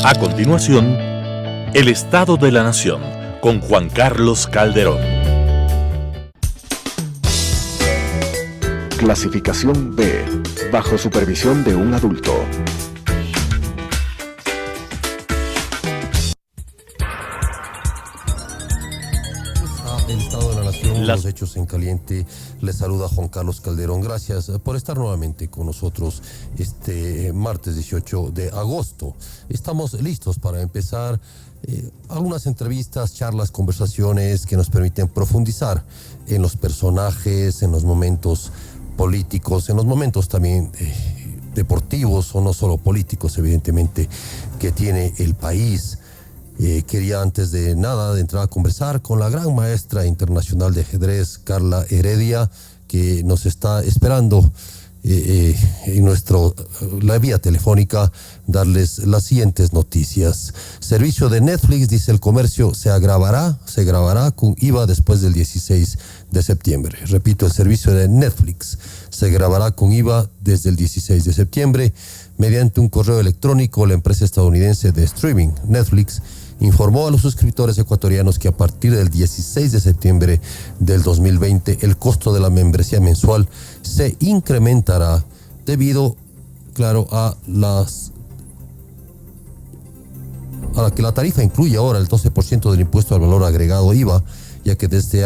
A continuación, el Estado de la Nación con Juan Carlos Calderón. Clasificación B, bajo supervisión de un adulto. El Estado de la Nación, los hechos en caliente. Les saluda Juan Carlos Calderón. Gracias por estar nuevamente con nosotros este martes 18 de agosto. Estamos listos para empezar algunas entrevistas, charlas, conversaciones que nos permiten profundizar en los personajes, en los momentos políticos, en los momentos también deportivos o no solo políticos, evidentemente, que tiene el país. Quería antes de nada de entrar a conversar con la gran maestra internacional de ajedrez, Carla Heredia, que nos está esperando en la vía telefónica, darles las siguientes noticias. Servicio de Netflix, dice El Comercio, se grabará con IVA después del 16 de septiembre. Repito, el servicio de Netflix se grabará con IVA desde el 16 de septiembre. Mediante un correo electrónico, la empresa estadounidense de streaming, Netflix, informó a los suscriptores ecuatorianos que a partir del 16 de septiembre del 2020 el costo de la membresía mensual se incrementará debido, claro, a que la tarifa incluye ahora el 12% del impuesto al valor agregado IVA, ya que desde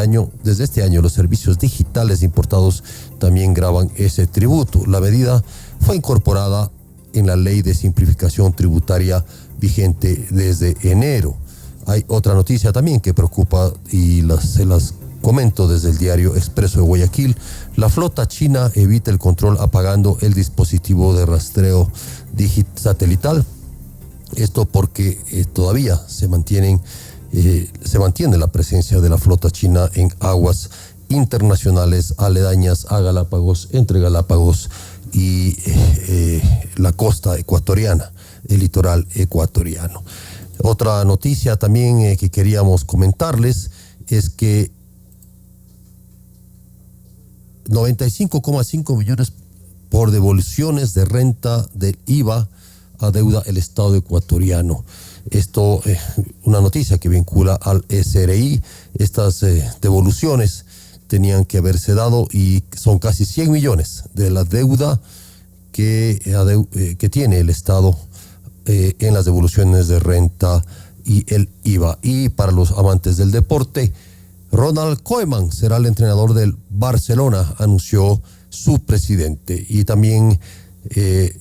este año los servicios digitales importados también gravan ese tributo. La medida fue incorporada en la Ley de Simplificación Tributaria vigente desde enero. Hay otra noticia también que preocupa y se las comento desde el diario Expreso de Guayaquil. La flota china evita el control apagando el dispositivo de rastreo satelital. Esto porque todavía se mantiene la presencia de la flota china en aguas internacionales aledañas a Galápagos, entre Galápagos y la costa ecuatoriana, el litoral ecuatoriano. Otra noticia también que queríamos comentarles es que 95,5 millones por devoluciones de renta del IVA adeuda el Estado ecuatoriano. Esto, una noticia que vincula al SRI. Estas devoluciones tenían que haberse dado y son casi 100 millones de la deuda que tiene el Estado en las devoluciones de renta y el IVA. Y para los amantes del deporte, Ronald Koeman será el entrenador del Barcelona, anunció su presidente. Y también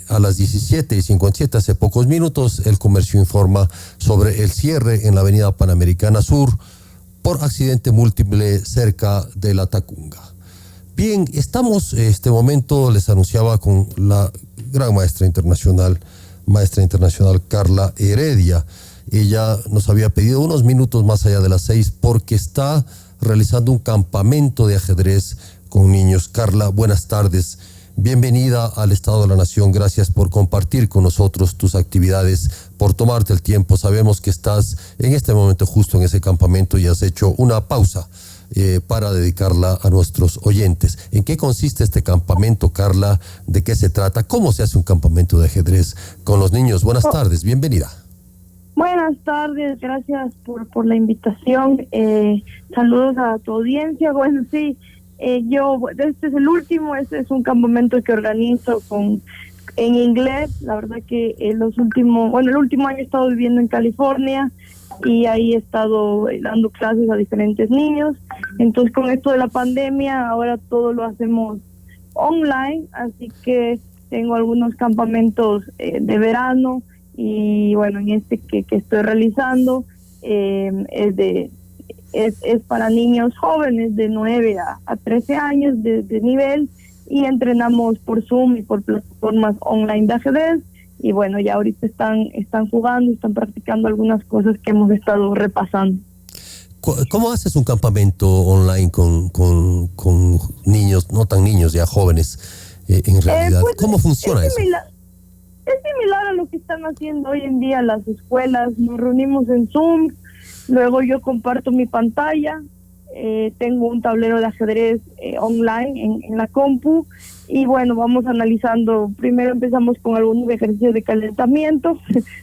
a las 17:57, hace pocos minutos, El Comercio informa sobre el cierre en la avenida Panamericana Sur por accidente múltiple cerca de la Tacunga. Bien, estamos este momento, les anunciaba, con la gran maestra internacional Carla Heredia. Ella nos había pedido unos minutos más allá de las 6 porque está realizando un campamento de ajedrez con niños. Carla, buenas tardes. Bienvenida al Estado de la Nación. Gracias por compartir con nosotros tus actividades, por tomarte el tiempo. Sabemos que estás en este momento justo en ese campamento y has hecho una pausa para dedicarla a nuestros oyentes. ¿En qué consiste este campamento, Carla? ¿De qué se trata? ¿Cómo se hace un campamento de ajedrez con los niños? Buenas tardes, bienvenida. Buenas tardes, gracias por la invitación. Saludos a tu audiencia. Bueno, sí, este es el último, este es un campamento que organizo en inglés. La verdad que el último año he estado viviendo en California y ahí he estado dando clases a diferentes niños. Entonces, con esto de la pandemia, ahora todo lo hacemos online, así que tengo algunos campamentos de verano y bueno, en este que estoy realizando es para niños jóvenes de 9 a 13 años de nivel, y entrenamos por Zoom y por plataformas online de ajedrez. Y bueno, ya ahorita están jugando, están practicando algunas cosas que hemos estado repasando. ¿Cómo haces un campamento online con niños, no tan niños, ya jóvenes, en realidad? Pues, ¿cómo funciona eso? Es similar a lo que están haciendo hoy en día las escuelas. Nos reunimos en Zoom, luego yo comparto mi pantalla tengo un tablero de ajedrez online en la compu, y bueno, vamos analizando. Primero empezamos con algunos ejercicios de calentamiento,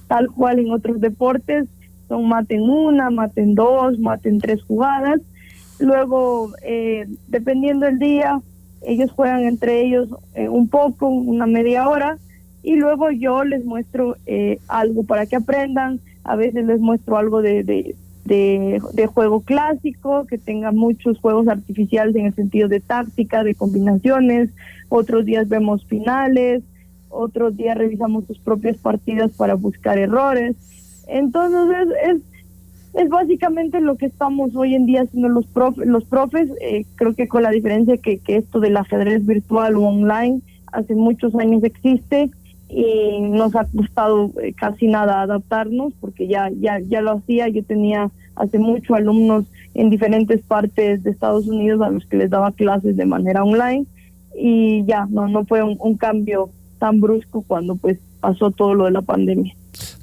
tal cual en otros deportes, son mate en 1, mate en 2, mate en 3 jugadas. Luego, dependiendo del día, ellos juegan entre ellos un poco, una media hora, y luego yo les muestro algo para que aprendan. A veces les muestro algo de juego clásico, que tenga muchos juegos artificiales en el sentido de táctica, de combinaciones. Otros días vemos finales, otros días revisamos sus propias partidas para buscar errores. Entonces es básicamente lo que estamos hoy en día haciendo los profes. Creo que con la diferencia que esto del ajedrez virtual o online hace muchos años existe, y nos ha costado casi nada adaptarnos, porque ya lo hacía. Yo tenía hace mucho alumnos en diferentes partes de Estados Unidos a los que les daba clases de manera online, y ya no fue un cambio tan brusco cuando pues pasó todo lo de la pandemia.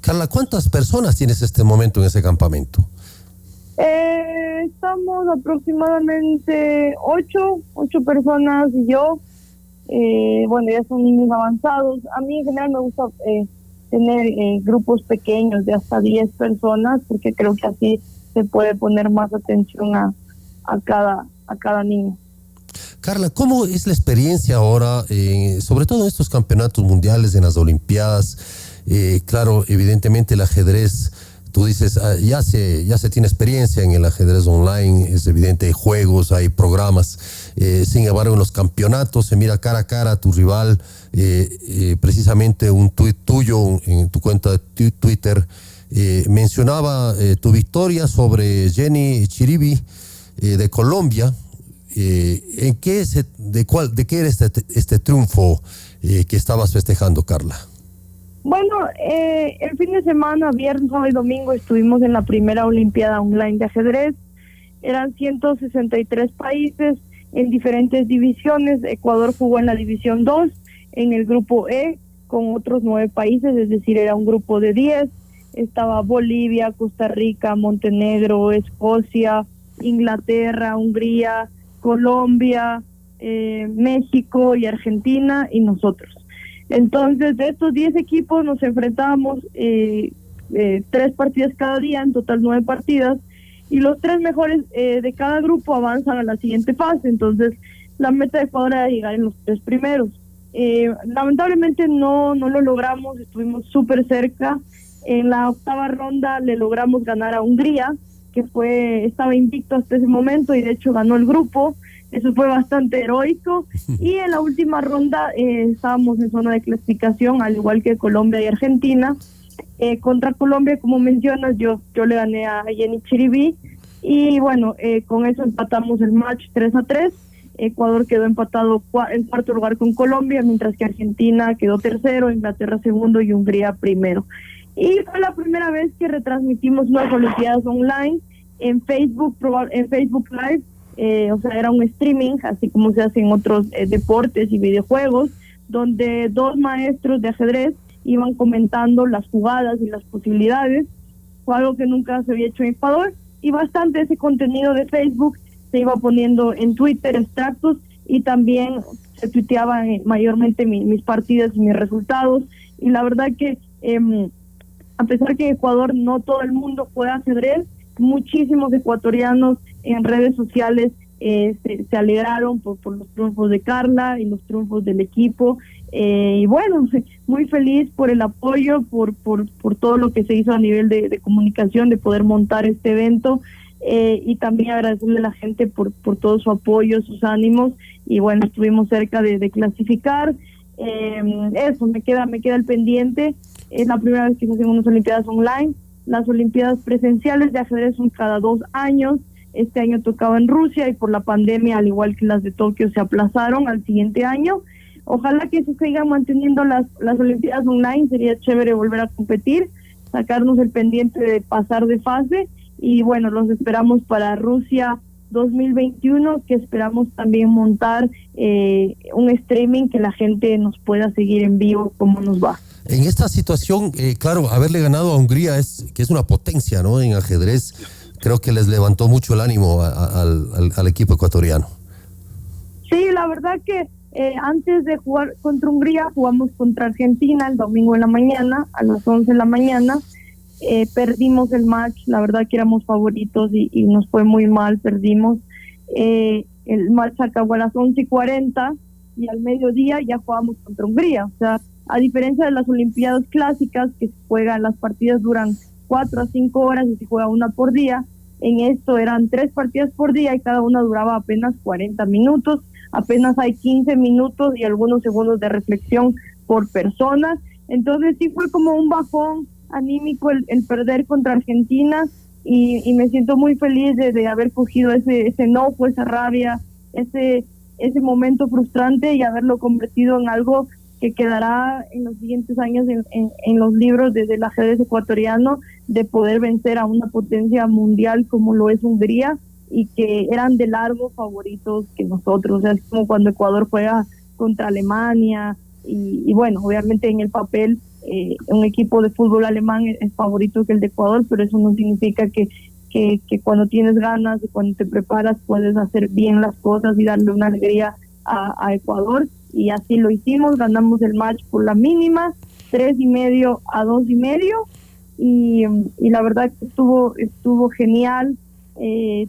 Carla, ¿cuántas personas tienes este momento en ese campamento? Estamos aproximadamente 8 personas y yo. Bueno, ya son niños avanzados. A mí en general me gusta tener grupos pequeños de hasta 10 personas, porque creo que así se puede poner más atención a cada niño. Carla, ¿cómo es la experiencia ahora, sobre todo en estos campeonatos mundiales, en las Olimpiadas? Claro, evidentemente el ajedrez, tú dices, ya se tiene experiencia en el ajedrez online, es evidente, hay juegos, hay programas. Sin embargo, en los campeonatos se mira cara a cara a tu rival. Precisamente un tuit tuyo en tu cuenta de Twitter mencionaba tu victoria sobre Jenny Chiribi de Colombia. ¿De qué era este triunfo que estabas festejando, Carla? Bueno, el fin de semana, viernes, sábado y domingo, estuvimos en la primera Olimpiada Online de ajedrez. Eran 163 países en diferentes divisiones. Ecuador jugó en la división 2, en el grupo E, con otros 9 países, es decir, era un grupo de 10. Estaba Bolivia, Costa Rica, Montenegro, Escocia, Inglaterra, Hungría, Colombia, México y Argentina, y nosotros. Entonces, de estos 10 equipos nos enfrentábamos 3 partidas cada día, en total 9 partidas, y los 3 mejores de cada grupo avanzan a la siguiente fase. Entonces, la meta de Ecuador era llegar en los 3 primeros. Lamentablemente no lo logramos, estuvimos súper cerca. En la 8ª ronda le logramos ganar a Hungría, que estaba invicto hasta ese momento, y de hecho ganó el grupo. Eso fue bastante heroico. Y en la última ronda estábamos en zona de clasificación, al igual que Colombia y Argentina. Contra Colombia, como mencionas, yo le gané a Jenny Chiribi, y bueno, con eso empatamos el match 3-3. Ecuador quedó empatado en 4º lugar con Colombia, mientras que Argentina quedó 3º, Inglaterra 2º y Hungría 1º. Y fue la primera vez que retransmitimos unas Olimpiadas online en Facebook Live. O sea, era un streaming, así como se hace en otros deportes y videojuegos, donde 2 maestros de ajedrez iban comentando las jugadas y las posibilidades. Fue algo que nunca se había hecho en Ecuador, y bastante ese contenido de Facebook se iba poniendo en Twitter, extractos, y también se tuiteaban mayormente mis partidas y mis resultados. Y la verdad que a pesar que en Ecuador no todo el mundo juega ajedrez, muchísimos ecuatorianos en redes sociales se alegraron por los triunfos de Carla y los triunfos del equipo, y bueno, muy feliz por el apoyo, por todo lo que se hizo a nivel de comunicación, de poder montar este evento, y también agradecerle a la gente por todo su apoyo, sus ánimos, y bueno, estuvimos cerca de clasificar. Eso me queda el pendiente. Es la primera vez que se hacen unas Olimpiadas online. Las Olimpiadas presenciales de ajedrez son cada 2 años. Este año tocaba en Rusia, y por la pandemia, al igual que las de Tokio, se aplazaron al siguiente año. Ojalá que se sigan manteniendo las Olimpiadas online. Sería chévere volver a competir, sacarnos el pendiente de pasar de fase, y bueno, los esperamos para Rusia 2021, que esperamos también montar un streaming que la gente nos pueda seguir en vivo cómo nos va. En esta situación, claro, haberle ganado a Hungría que es una potencia, ¿no?, en ajedrez. creo que les levantó mucho el ánimo al equipo ecuatoriano. Sí, la verdad que antes de jugar contra Hungría, jugamos contra Argentina el domingo en la mañana, a las 11 de la mañana. Perdimos el match, la verdad que éramos favoritos y nos fue muy mal, perdimos. El match acabó a las 11:40 y al mediodía ya jugamos contra Hungría. O sea, a diferencia de las Olimpiadas clásicas, que se juegan, las partidas duran 4 a 5 horas y se juega una por día, en esto eran 3 partidas por día y cada una duraba apenas 40 minutos. Apenas hay 15 minutos y algunos segundos de reflexión por persona. Entonces sí fue como un bajón anímico el perder contra Argentina y me siento muy feliz de haber cogido ese enojo, esa rabia, ese momento frustrante y haberlo convertido en algo que quedará en los siguientes años en los libros del ajedrez ecuatoriano, de poder vencer a una potencia mundial como lo es Hungría, y que eran de largo favoritos que nosotros. O sea, es como cuando Ecuador juega contra Alemania y bueno, obviamente en el papel un equipo de fútbol alemán es favorito que el de Ecuador, pero eso no significa que cuando tienes ganas y cuando te preparas puedes hacer bien las cosas y darle una alegría a Ecuador, y así lo hicimos. Ganamos el match por la mínima, 3.5 a 2.5, y la verdad que estuvo genial.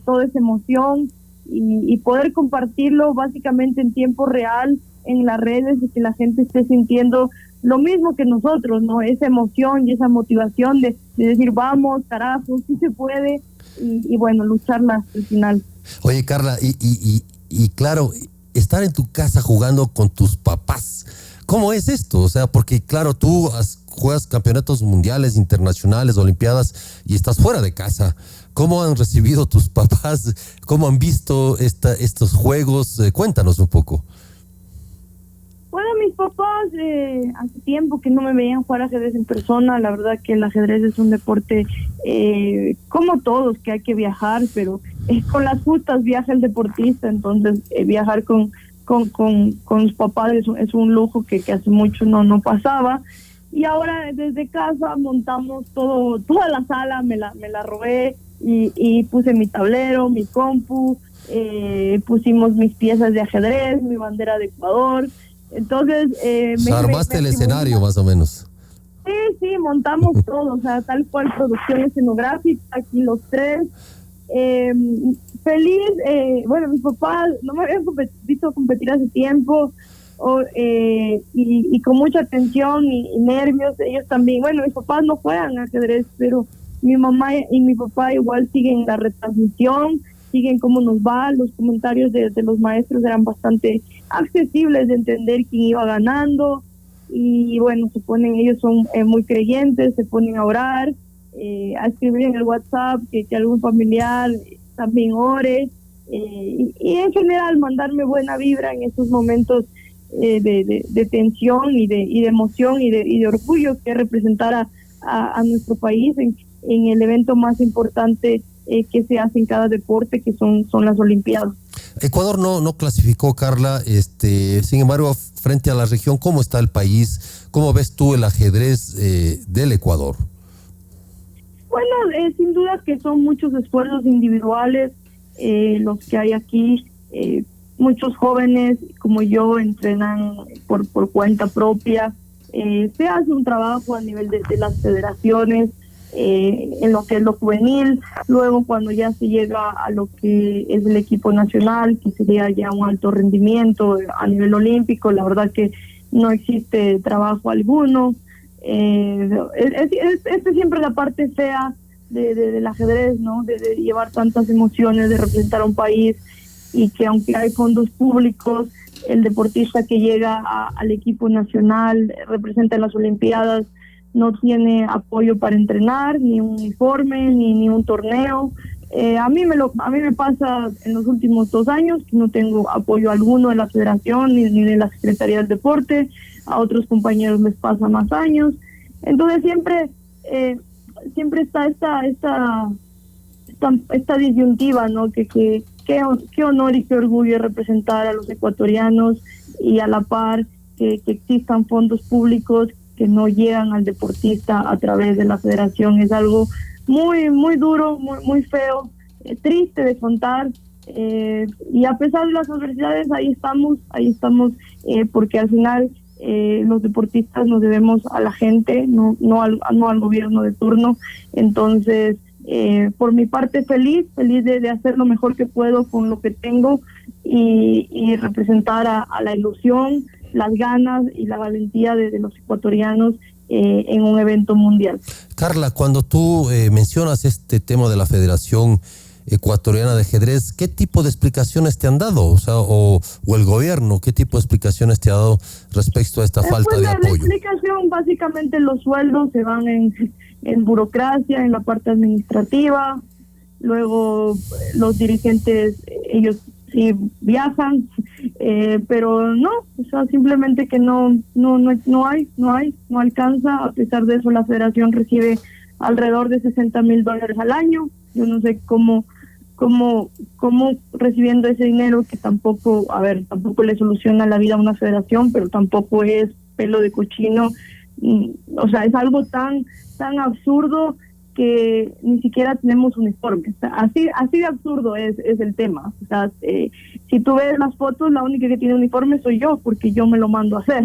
Toda esa emoción y poder compartirlo básicamente en tiempo real en las redes y que la gente esté sintiendo lo mismo que nosotros, ¿no? Esa emoción y esa motivación de decir, vamos, carajo, sí se puede, y bueno, lucharla hasta el final. Oye, Carla, y claro, estar en tu casa jugando con tus papás, ¿cómo es esto? O sea, porque claro, tú juegas campeonatos mundiales, internacionales, olimpiadas, y estás fuera de casa. ¿Cómo han recibido tus papás? ¿Cómo han visto estos juegos? Cuéntanos un poco. Bueno, mis papás hace tiempo que no me veían jugar ajedrez en persona. La verdad que el ajedrez es un deporte como todos, que hay que viajar, pero con las justas viaja el deportista. Entonces viajar con los papás es un lujo que hace mucho no pasaba. Y ahora desde casa montamos toda la sala, me la robé y puse mi tablero, mi compu, pusimos mis piezas de ajedrez, mi bandera de Ecuador. Entonces armaste el escenario más o menos. Sí, montamos todo, o sea, tal cual, producción escenográfica, aquí los tres. Feliz, bueno, mis papás no me habían visto competir hace tiempo, y con mucha tensión y nervios. Ellos también, bueno, mis papás no juegan ajedrez, pero mi mamá y mi papá igual siguen la retransmisión, siguen cómo nos va. Los comentarios de los maestros eran bastante accesibles de entender quién iba ganando, y bueno, ellos son muy creyentes, se ponen a orar, a escribir en el WhatsApp que algún familiar también ore, y en general mandarme buena vibra en estos momentos de tensión y de emoción y de orgullo que representar a nuestro país en el evento más importante que se hace en cada deporte, que son las Olimpiadas. Ecuador no clasificó, Carla, sin embargo, frente a la región, ¿cómo está el país? ¿Cómo ves tú el ajedrez del Ecuador? Bueno, sin duda que son muchos esfuerzos individuales los que hay aquí. Muchos jóvenes como yo entrenan por cuenta propia. Se hace un trabajo a nivel de las federaciones, en lo que es lo juvenil. Luego, cuando ya se llega a lo que es el equipo nacional, que sería ya un alto rendimiento a nivel olímpico, la verdad que no existe trabajo alguno. Es siempre la parte fea del ajedrez, ¿no? De llevar tantas emociones, de representar a un país, y que aunque hay fondos públicos, el deportista que llega al equipo nacional, representa en las Olimpiadas, no tiene apoyo para entrenar, ni un uniforme, ni un torneo. A mí me pasa en los últimos 2 años que no tengo apoyo alguno de la federación ni de la Secretaría del Deporte. A otros compañeros les pasa más años. Entonces siempre está esta disyuntiva, ¿no? Qué honor y qué orgullo representar a los ecuatorianos, y a la par que existan fondos públicos que no llegan al deportista a través de la federación. Es algo muy duro, muy feo, triste de contar. Y a pesar de las adversidades, ahí estamos, porque al final los deportistas nos debemos a la gente, no al gobierno de turno. Entonces, por mi parte, feliz de hacer lo mejor que puedo con lo que tengo y representar a la ilusión, las ganas y la valentía de los ecuatorianos en un evento mundial. Carla, cuando tú mencionas este tema de la Federación Ecuatoriana de Ajedrez, ¿qué tipo de explicaciones te han dado? O sea, o el gobierno, ¿qué tipo de explicaciones te ha dado respecto a esta falta de apoyo? La explicación, básicamente los sueldos se van en burocracia, en la parte administrativa. Luego los dirigentes, ellos sí viajan, pero no, o sea, simplemente que no alcanza. A pesar de eso, la federación recibe alrededor de $60,000 al año. Yo no sé cómo recibiendo ese dinero, que tampoco le soluciona la vida a una federación, pero tampoco es pelo de cochino. O sea, es algo tan absurdo que ni siquiera tenemos uniformes. O sea, así de absurdo es el tema. O sea, si tú ves las fotos, la única que tiene uniforme soy yo, porque yo me lo mando a hacer.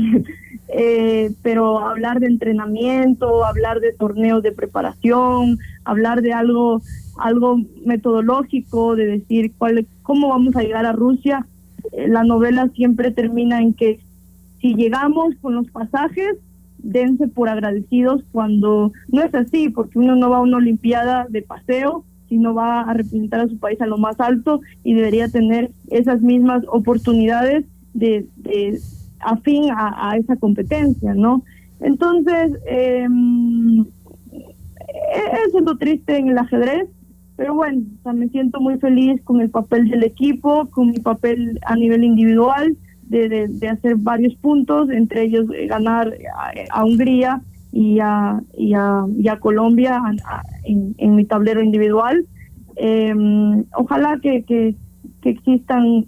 Pero hablar de entrenamiento, hablar de torneos de preparación, hablar de algo metodológico, de decir cómo vamos a llegar a Rusia, la novela siempre termina en que si llegamos con los pasajes, dense por agradecidos, cuando no es así, porque uno no va a una olimpiada de paseo, sino va a representar a su país a lo más alto y debería tener esas mismas oportunidades de afín a esa competencia, ¿no? Entonces, eso es lo triste en el ajedrez, pero bueno, o sea, me siento muy feliz con el papel del equipo, con mi papel a nivel individual, de hacer varios puntos, entre ellos ganar a Hungría y a Colombia en mi tablero individual. Ojalá que existan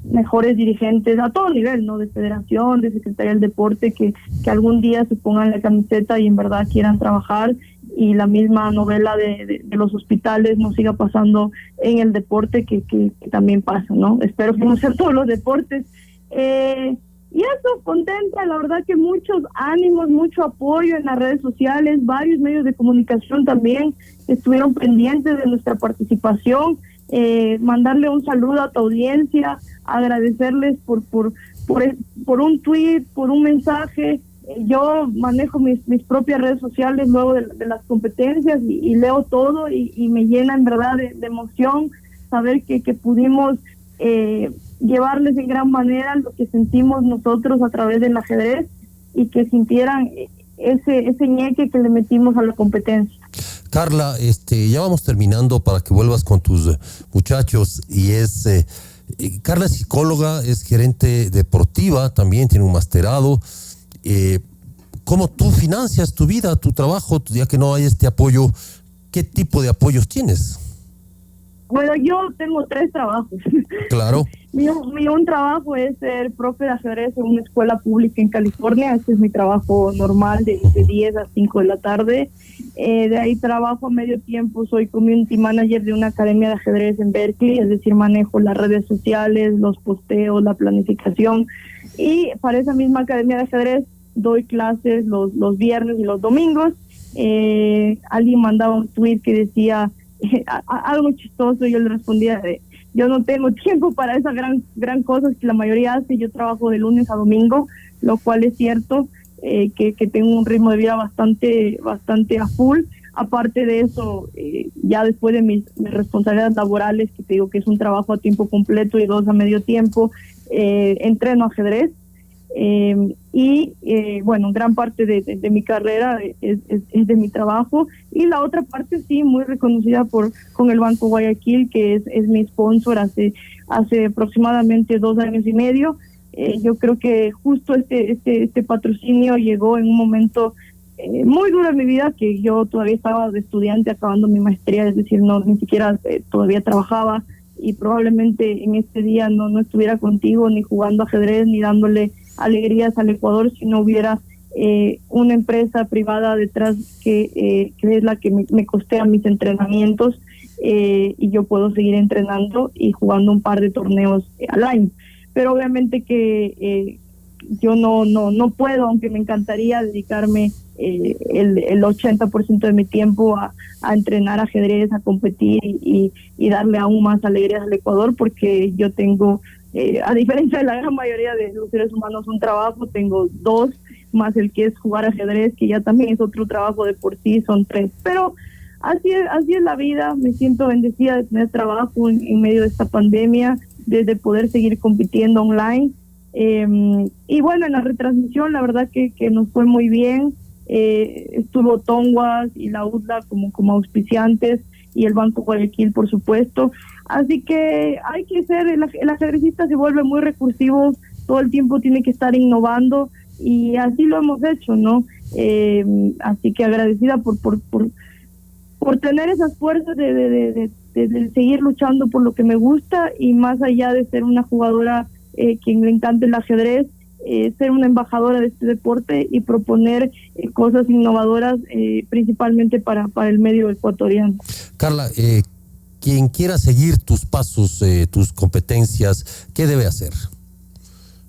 mejores dirigentes a todo nivel, ¿no? De federación, de Secretaría del Deporte, que algún día se pongan la camiseta y en verdad quieran trabajar, y la misma novela de los hospitales no siga pasando en el deporte, que también pasa, ¿no? Espero que no sean todos los deportes. Y eso, contenta, la verdad que muchos ánimos, mucho apoyo en las redes sociales, varios medios de comunicación también estuvieron pendientes de nuestra participación. Mandarle un saludo a tu audiencia, agradecerles por un tweet, por un mensaje. Yo manejo mis propias redes sociales luego de las competencias y leo todo y me llena en verdad de emoción saber que pudimos llevarles en gran manera lo que sentimos nosotros a través del ajedrez, y que sintieran ese ñeque que le metimos a la competencia. Carla, ya vamos terminando para que vuelvas con tus muchachos. Y Carla es psicóloga, es gerente deportiva, también tiene un masterado. ¿Cómo tú financias tu vida, tu trabajo, ya que no hay este apoyo? ¿Qué tipo de apoyos tienes? Bueno, yo tengo 3 trabajos. Claro. Un trabajo es ser profe de ajedrez en una escuela pública en California. Ese es mi trabajo normal de 10 a 5 de la tarde. De ahí trabajo a medio tiempo, soy community manager de una academia de ajedrez en Berkeley, es decir, manejo las redes sociales, los posteos, la planificación. Y para esa misma academia de ajedrez doy clases los viernes y los domingos. Alguien mandaba un tweet que decía algo chistoso, y yo le respondía yo no tengo tiempo para esa gran cosa que la mayoría hace. Yo trabajo de lunes a domingo, lo cual es cierto, que tengo un ritmo de vida bastante a full. Aparte de eso, ya después de mis responsabilidades laborales, que te digo que es un trabajo a tiempo completo y 2 a medio tiempo, entreno ajedrez. Bueno, gran parte de mi carrera es de mi trabajo, y la otra parte sí, muy reconocida con el Banco Guayaquil, que es mi sponsor hace aproximadamente 2 años y medio. Yo creo que justo este patrocinio llegó en un momento muy duro en mi vida, que yo todavía estaba de estudiante acabando mi maestría, es decir, ni siquiera todavía trabajaba, y probablemente en este día no estuviera contigo, ni jugando ajedrez, ni dándole alegrías al Ecuador, si no hubiera una empresa privada detrás que es la que me costea mis entrenamientos, y yo puedo seguir entrenando y jugando un par de torneos al año. Pero obviamente que yo no puedo, aunque me encantaría dedicarme el 80% de mi tiempo a entrenar ajedrez, a competir y darle aún más alegrías al Ecuador, porque yo tengo, a diferencia de la gran mayoría de los seres humanos, un trabajo. Tengo 2, más el que es jugar ajedrez, que ya también es otro trabajo de por sí, son 3. Pero así es la vida. Me siento bendecida de tener trabajo en medio de esta pandemia, de poder seguir compitiendo online. Y bueno, en la retransmisión la verdad que nos fue muy bien. Estuvo Tonguas y la UDLA como auspiciantes, y el Banco Guayaquil, por supuesto. Así que hay que ser, el ajedrecista se vuelve muy recursivo, todo el tiempo tiene que estar innovando, y así lo hemos hecho, ¿no? Así que agradecida por tener esas fuerzas de seguir luchando por lo que me gusta, y más allá de ser una jugadora quien le encanta el ajedrez, ser una embajadora de este deporte y proponer cosas innovadoras, principalmente para el medio ecuatoriano. Carla, quien quiera seguir tus pasos, tus competencias, ¿qué debe hacer?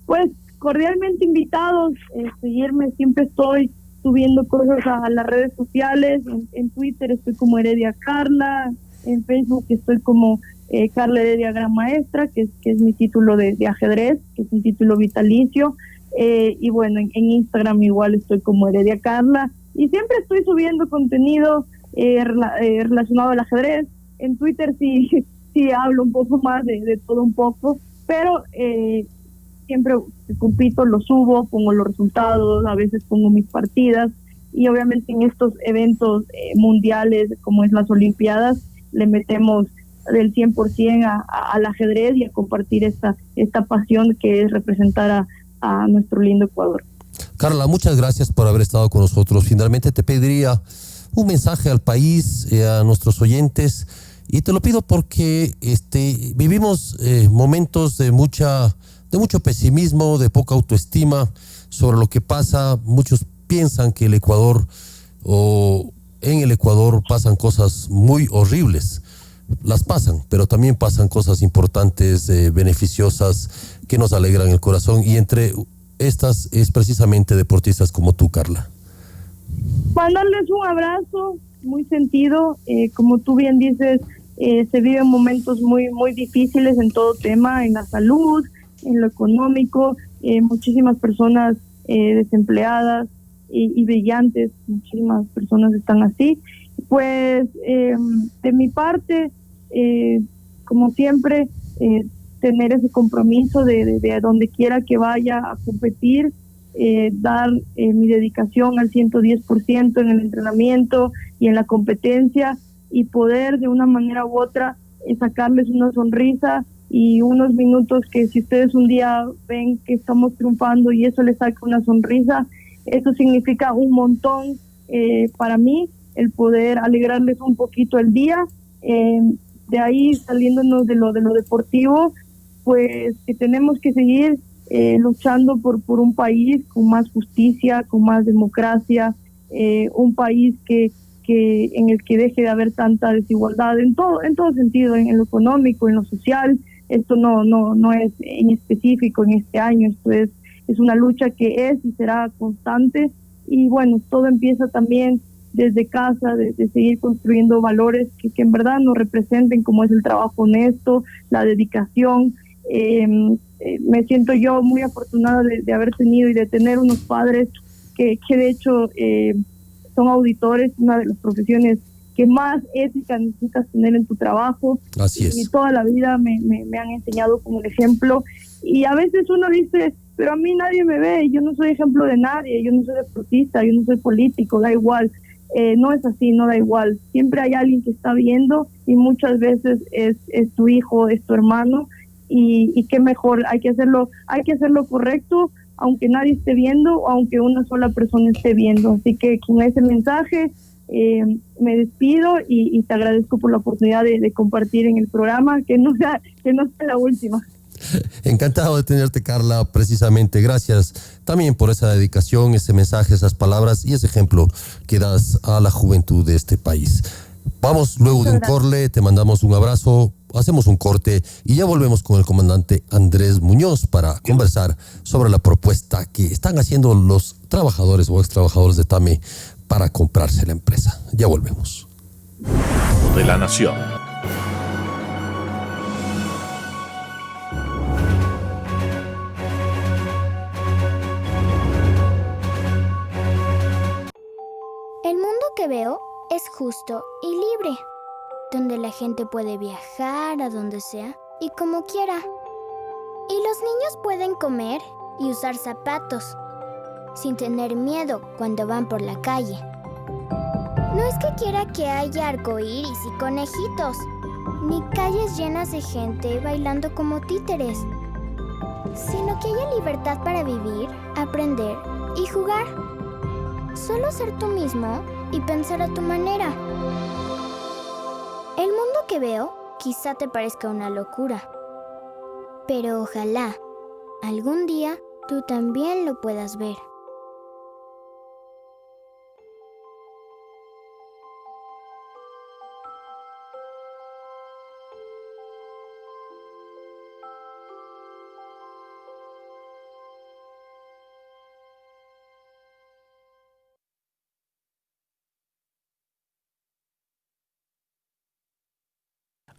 Pues cordialmente invitados, seguirme. Siempre estoy subiendo cosas a las redes sociales. En Twitter estoy como Heredia Carla, en Facebook estoy como Carla Heredia Gran Maestra, que es mi título de ajedrez, que es un título vitalicio, y bueno, en Instagram igual estoy como Heredia Carla, y siempre estoy subiendo contenido relacionado al ajedrez. En Twitter sí hablo un poco más de todo un poco, pero siempre compito, lo subo, pongo los resultados, a veces pongo mis partidas, y obviamente en estos eventos mundiales como es las Olimpiadas le metemos del 100% al ajedrez y a compartir esta pasión que es representar a nuestro lindo Ecuador. Carla, muchas gracias por haber estado con nosotros. Finalmente te pediría un mensaje al país, a nuestros oyentes, y te lo pido porque vivimos momentos de mucho pesimismo, de poca autoestima sobre lo que pasa. Muchos piensan que en el Ecuador pasan cosas muy horribles. Las pasan, pero también pasan cosas importantes, beneficiosas, que nos alegran el corazón, y entre estas es precisamente deportistas como tú, Carla. Mandarles un abrazo muy sentido. Como tú bien dices, se viven momentos muy, muy difíciles en todo tema, en la salud, en lo económico, muchísimas personas desempleadas y brillantes, muchísimas personas están así. Pues de mi parte, como siempre, tener ese compromiso de donde quiera que vaya a competir, dar mi dedicación al 110% en el entrenamiento y en la competencia, y poder de una manera u otra sacarles una sonrisa y unos minutos que, si ustedes un día ven que estamos triunfando y eso les saca una sonrisa, eso significa un montón para mí, el poder alegrarles un poquito el día. De ahí, saliéndonos de lo deportivo, pues que tenemos que seguir luchando por un país con más justicia, con más democracia, un país que en el que deje de haber tanta desigualdad en todo sentido, en lo económico, en lo social. Esto no es en específico en este año, esto es una lucha que es y será constante, y bueno, todo empieza también desde casa, de seguir construyendo valores que en verdad nos representen, como es el trabajo honesto, la dedicación. Me siento yo muy afortunada de haber tenido y de tener unos padres que de hecho son auditores, una de las profesiones que más ética necesitas tener en tu trabajo. Así es. Y toda la vida me han enseñado como el ejemplo, y a veces uno dice, pero a mí nadie me ve, yo no soy ejemplo de nadie, yo no soy deportista, yo no soy político, da igual. No es así, no da igual. Siempre hay alguien que está viendo, y muchas veces es tu hijo, es tu hermano, y qué mejor, hay que hacerlo correcto, aunque nadie esté viendo o aunque una sola persona esté viendo. Así que con ese mensaje me despido y te agradezco por la oportunidad de compartir en el programa, que no sea la última. Encantado de tenerte, Carla, precisamente. Gracias también por esa dedicación, ese mensaje, esas palabras y ese ejemplo que das a la juventud de este país. Vamos luego de un corte, te mandamos un abrazo, hacemos un corte y ya volvemos con el comandante Andrés Muñoz para conversar sobre la propuesta que están haciendo los trabajadores o ex trabajadores de TAME para comprarse la empresa. Ya volvemos. De la Nación. El mundo que veo es justo y libre, donde la gente puede viajar a donde sea y como quiera. Y los niños pueden comer y usar zapatos, sin tener miedo cuando van por la calle. No es que quiera que haya arcoíris y conejitos, ni calles llenas de gente bailando como títeres, sino que haya libertad para vivir, aprender y jugar. Solo ser tú mismo y pensar a tu manera. El mundo que veo quizá te parezca una locura, pero ojalá algún día tú también lo puedas ver.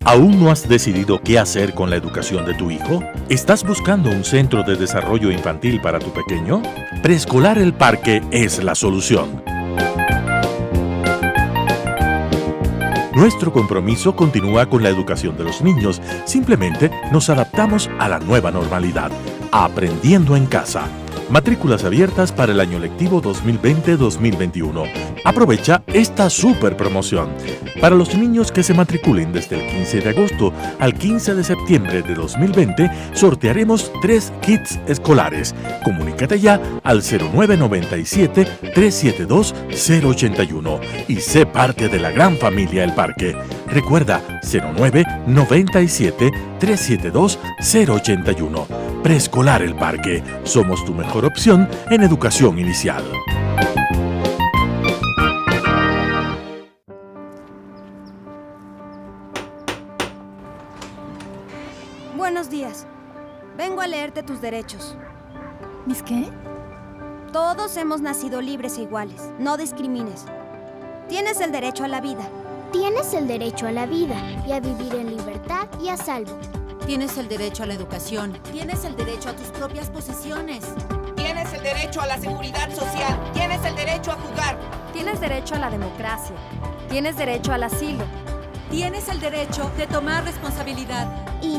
¿Aún no has decidido qué hacer con la educación de tu hijo? ¿Estás buscando un centro de desarrollo infantil para tu pequeño? Preescolar El Parque es la solución. Nuestro compromiso continúa con la educación de los niños. Simplemente nos adaptamos a la nueva normalidad, aprendiendo en casa. Matrículas abiertas para el año lectivo 2020-2021. Aprovecha esta super promoción. Para los niños que se matriculen desde el 15 de agosto al 15 de septiembre de 2020, sortearemos 3 kits escolares. Comunícate ya al 0997-372-081 y sé parte de la gran familia El Parque. Recuerda, 0997-372-081. Preescolar El Parque. Somos tu mejor opción en educación inicial. Buenos días. Vengo a leerte tus derechos. ¿Mis qué? Todos hemos nacido libres e iguales. No discrimines. Tienes el derecho a la vida. Tienes el derecho a la vida y a vivir en libertad y a salvo. Tienes el derecho a la educación. Tienes el derecho a tus propias posesiones. Tienes el derecho a la seguridad social. Tienes el derecho a jugar. Tienes derecho a la democracia. Tienes derecho al asilo. Tienes el derecho de tomar responsabilidad. Y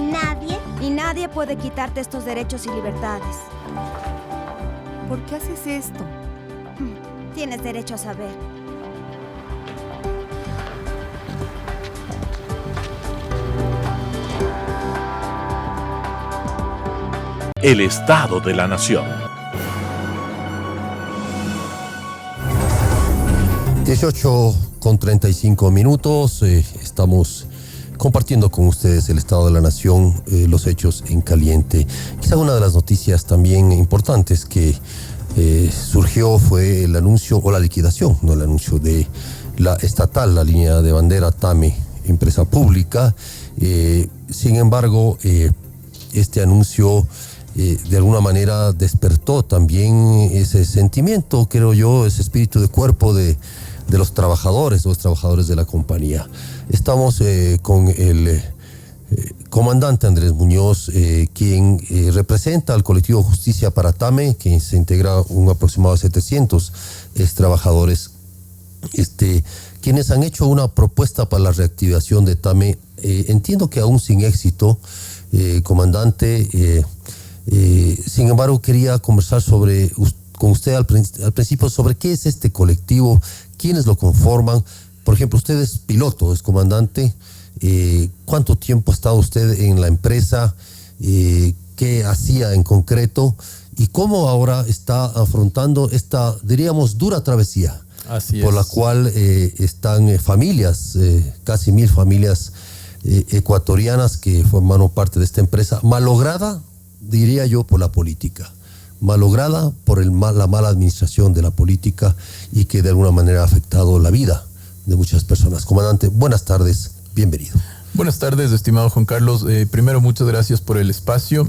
nadie puede quitarte estos derechos y libertades. ¿Por qué haces esto? Tienes derecho a saber. El Estado de la Nación. 18:35. Estamos compartiendo con ustedes el Estado de la Nación, los hechos en caliente. Quizá una de las noticias también importantes que surgió fue el anuncio o la liquidación, no el anuncio de la estatal, la línea de bandera TAME, empresa pública. Sin embargo, este anuncio de alguna manera despertó también ese sentimiento, creo yo, ese espíritu de cuerpo de los trabajadores de la compañía. Estamos con el comandante Andrés Muñoz, quien representa al colectivo Justicia para TAME, que se integra un aproximado de 700 trabajadores, quienes han hecho una propuesta para la reactivación de TAME. Entiendo que aún sin éxito, comandante. Sin embargo, quería conversar con usted al principio sobre qué es este colectivo, quiénes lo conforman. Por ejemplo, usted es piloto, es comandante. ¿Cuánto tiempo ha estado usted en la empresa? ¿Qué hacía en concreto? ¿Y cómo ahora está afrontando esta, diríamos, dura travesía? Así por es. la cual están familias, casi 1000 familias ecuatorianas que formaron parte de esta empresa, malograda, diría yo, por la política, malograda por la mala administración de la política y que de alguna manera ha afectado la vida de muchas personas. Comandante, buenas tardes, bienvenido. Buenas tardes, estimado Juan Carlos. Primero, muchas gracias por el espacio.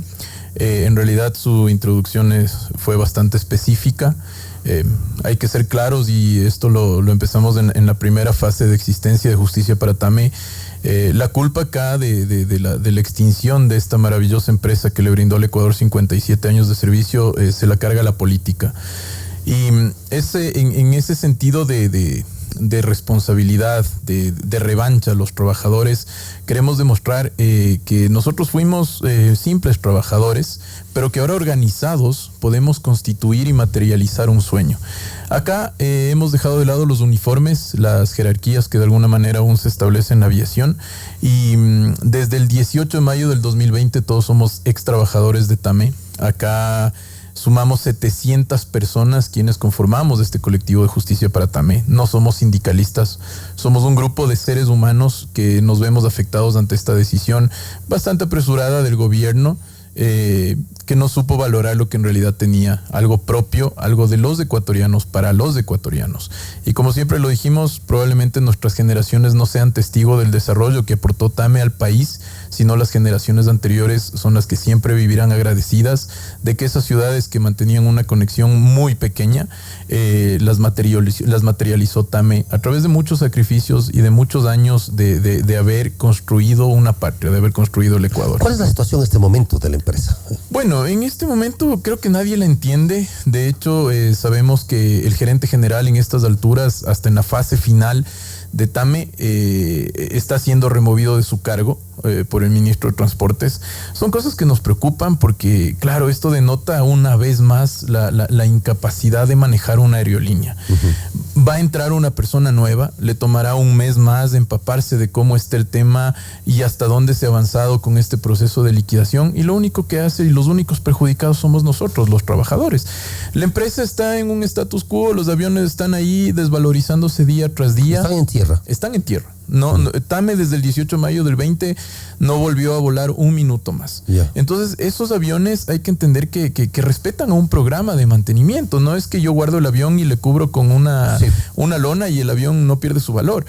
En realidad su introducción fue bastante específica. Hay que ser claros y esto lo empezamos en la primera fase de existencia de Justicia para Tame. La culpa acá de la extinción de esta maravillosa empresa que le brindó al Ecuador 57 años de servicio se la carga la política. Y en ese sentido de responsabilidad, de revancha a los trabajadores, queremos demostrar que nosotros fuimos simples trabajadores, pero que ahora organizados podemos constituir y materializar un sueño. Acá hemos dejado de lado los uniformes, las jerarquías que de alguna manera aún se establecen en la aviación, y desde el 18 de mayo del 2020 todos somos ex trabajadores de TAME. Acá sumamos 700 personas quienes conformamos este colectivo de Justicia para Tame. No somos sindicalistas, somos un grupo de seres humanos que nos vemos afectados ante esta decisión bastante apresurada del gobierno, que no supo valorar lo que en realidad tenía, algo propio, algo de los ecuatorianos para los ecuatorianos. Y como siempre lo dijimos, probablemente nuestras generaciones no sean testigo del desarrollo que aportó Tame al país, sino las generaciones anteriores son las que siempre vivirán agradecidas de que esas ciudades que mantenían una conexión muy pequeña, las materializó Tame a través de muchos sacrificios y de muchos años de haber construido una patria, de haber construido el Ecuador. ¿Cuál es la situación en este momento de la empresa? Bueno, en este momento creo que nadie la entiende. De hecho, sabemos que el gerente general en estas alturas, hasta en la fase final de Tame, está siendo removido de su cargo por el ministro de Transportes. Son cosas que nos preocupan porque, claro, esto denota una vez más la incapacidad de manejar una aerolínea. Uh-huh. Va a entrar una persona nueva, le tomará un mes más de empaparse de cómo está el tema y hasta dónde se ha avanzado con este proceso de liquidación, y lo único que hace y los únicos perjudicados somos nosotros, los trabajadores. La empresa está en un status quo, los aviones están ahí desvalorizándose día tras día. Están en tierra. Están en tierra. No, Tame desde el 18 de mayo del 20 no volvió a volar un minuto más. Yeah. Entonces, esos aviones hay que entender que respetan a un programa de mantenimiento. No es que yo guardo el avión y le cubro con una lona y el avión no pierde su valor.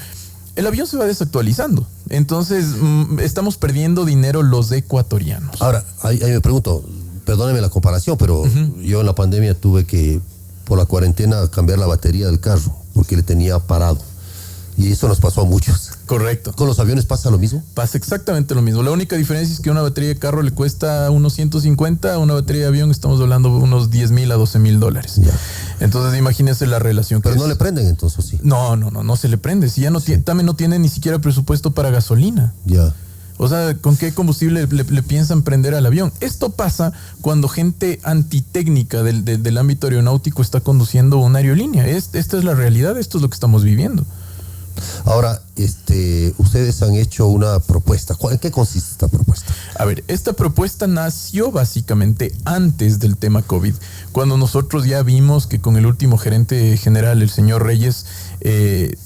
El avión se va desactualizando. Entonces, estamos perdiendo dinero los ecuatorianos. Ahora, ahí me pregunto, perdóneme la comparación, pero yo en la pandemia tuve que, por la cuarentena, cambiar la batería del carro porque le tenía parado. Y eso nos pasó a muchos. Correcto. ¿Con los aviones pasa lo mismo? Pasa exactamente lo mismo. La única diferencia es que una batería de carro le cuesta unos 150, una batería de avión estamos hablando de unos $10,000 a $12,000. Ya. Entonces imagínese la relación. Pero no le prenden entonces, ¿sí? No se le prende. Si ya Tame no tiene ni siquiera presupuesto para gasolina. Ya. O sea, ¿con qué combustible le piensan prender al avión? Esto pasa cuando gente antitécnica del ámbito aeronáutico está conduciendo una aerolínea. Esta es la realidad, esto es lo que estamos viviendo. Ahora, ustedes han hecho una propuesta. ¿En qué consiste esta propuesta? A ver, esta propuesta nació básicamente antes del tema COVID, cuando nosotros ya vimos que con el último gerente general, el señor Reyes,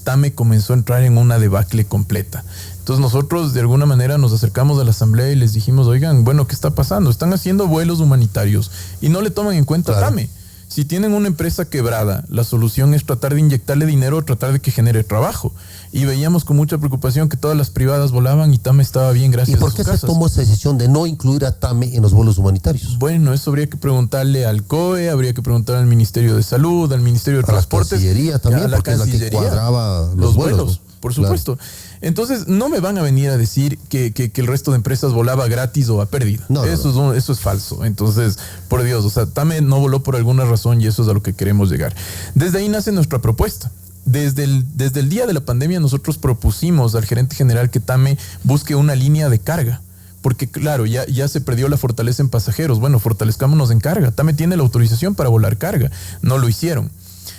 Tame comenzó a entrar en una debacle completa. Entonces nosotros de alguna manera nos acercamos a la asamblea y les dijimos, oigan, bueno, ¿qué está pasando? Están haciendo vuelos humanitarios y no le toman en cuenta Tame. Si tienen una empresa quebrada, la solución es tratar de inyectarle dinero o tratar de que genere trabajo. Y veíamos con mucha preocupación que todas las privadas volaban y Tame estaba bien gracias a sus casas. ¿Y por qué se tomó esa decisión de no incluir a Tame en los vuelos humanitarios? Bueno, eso habría que preguntarle al COE, habría que preguntar al Ministerio de Salud, al Ministerio de Transportes. A la Cancillería también, porque es la que cuadraba los vuelos, ¿no? Por supuesto. Claro. Entonces, no me van a venir a decir que el resto de empresas volaba gratis o a pérdida. Eso es falso. Entonces, por Dios, o sea, Tame no voló por alguna razón y eso es a lo que queremos llegar. Desde ahí nace nuestra propuesta. Desde el día de la pandemia nosotros propusimos al gerente general que Tame busque una línea de carga. Porque claro, ya se perdió la fortaleza en pasajeros. Bueno, fortalezcámonos en carga. Tame tiene la autorización para volar carga. No lo hicieron.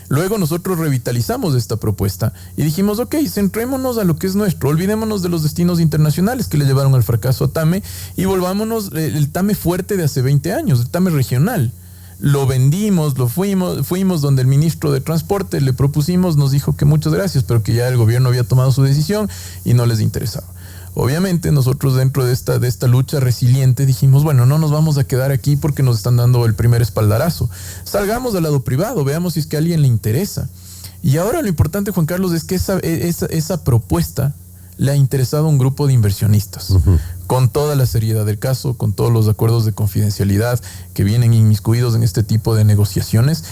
Luego nosotros revitalizamos esta propuesta y dijimos, ok, centrémonos a lo que es nuestro, olvidémonos de los destinos internacionales que le llevaron al fracaso a Tame y volvámonos el Tame fuerte de hace 20 años, el Tame regional. lo vendimos, fuimos donde el ministro de Transporte, le propusimos, nos dijo que muchas gracias, pero que ya el gobierno había tomado su decisión y no les interesaba. Obviamente nosotros dentro de esta lucha resiliente dijimos, bueno, no nos vamos a quedar aquí porque nos están dando el primer espaldarazo. Salgamos al lado privado, veamos si es que a alguien le interesa. Y ahora lo importante, Juan Carlos, es que esa propuesta le ha interesado a un grupo de inversionistas, con toda la seriedad del caso, con todos los acuerdos de confidencialidad que vienen inmiscuidos en este tipo de negociaciones.